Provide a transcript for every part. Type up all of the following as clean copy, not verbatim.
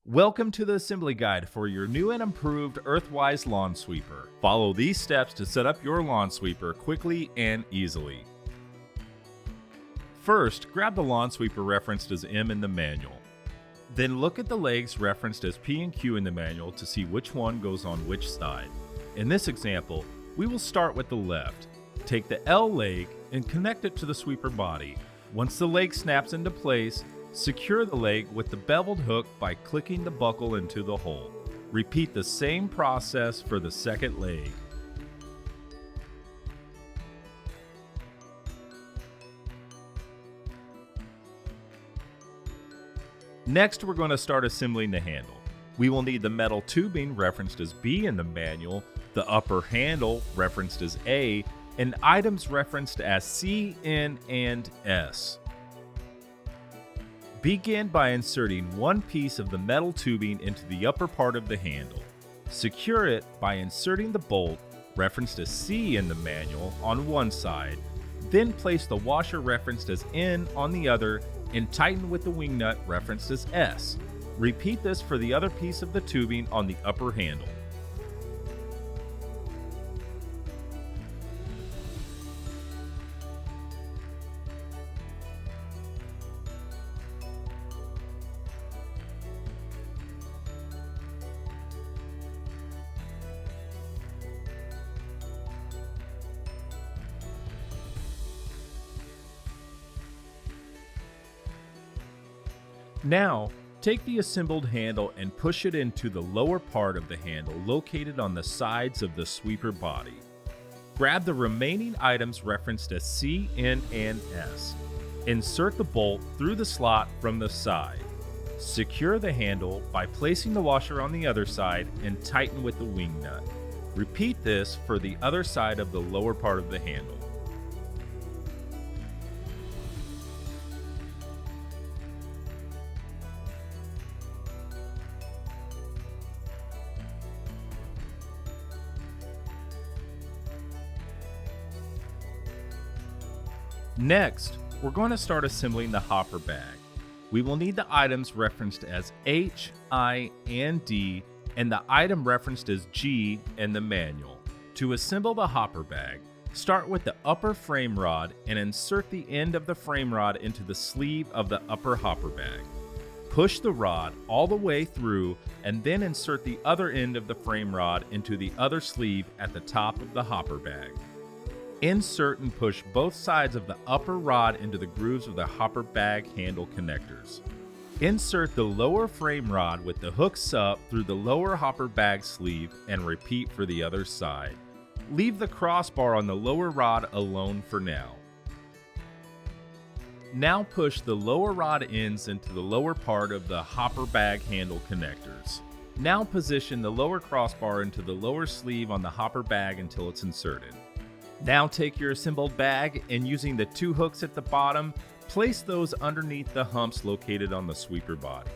Welcome to the assembly guide for your new and improved Earthwise lawn sweeper. Follow these steps to set up your lawn sweeper quickly and easily. First, grab the lawn sweeper referenced as M in the manual. Then look at the legs referenced as P and Q in the manual to see which one goes on which side. In this example, we will start with the left. Take the L leg and connect it to the sweeper body. Once the leg snaps into place, secure the leg with the beveled hook by clicking the buckle into the hole. Repeat the same process for the second leg. Next, we're going to start assembling the handle. We will need the metal tubing referenced as B in the manual, the upper handle referenced as A, and items referenced as C, N, and S. Begin by inserting one piece of the metal tubing into the upper part of the handle. Secure it by inserting the bolt, referenced as C in the manual, on one side. Then place the washer referenced as N on the other and tighten with the wing nut referenced as S. Repeat this for the other piece of the tubing on the upper handle. Now, take the assembled handle and push it into the lower part of the handle located on the sides of the sweeper body. Grab the remaining items referenced as C, N, and S. Insert the bolt through the slot from the side. Secure the handle by placing the washer on the other side and tighten with the wing nut. Repeat this for the other side of the lower part of the handle. Next, we're going to start assembling the hopper bag. We will need the items referenced as H, I, and D, and the item referenced as G in the manual. To assemble the hopper bag, start with the upper frame rod and insert the end of the frame rod into the sleeve of the upper hopper bag. Push the rod all the way through and then insert the other end of the frame rod into the other sleeve at the top of the hopper bag. Insert and push both sides of the upper rod into the grooves of the hopper bag handle connectors. Insert the lower frame rod with the hooks up through the lower hopper bag sleeve and repeat for the other side. Leave the crossbar on the lower rod alone for now. Now push the lower rod ends into the lower part of the hopper bag handle connectors. Now position the lower crossbar into the lower sleeve on the hopper bag until it's inserted. Now take your assembled bag and using the two hooks at the bottom, place those underneath the humps located on the sweeper body.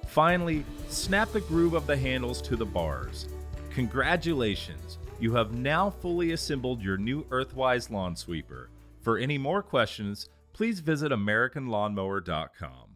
Finally, snap the groove of the handles to the bars. Congratulations! You have now fully assembled your new Earthwise lawn sweeper. For any more questions, please visit AmericanLawnmower.com.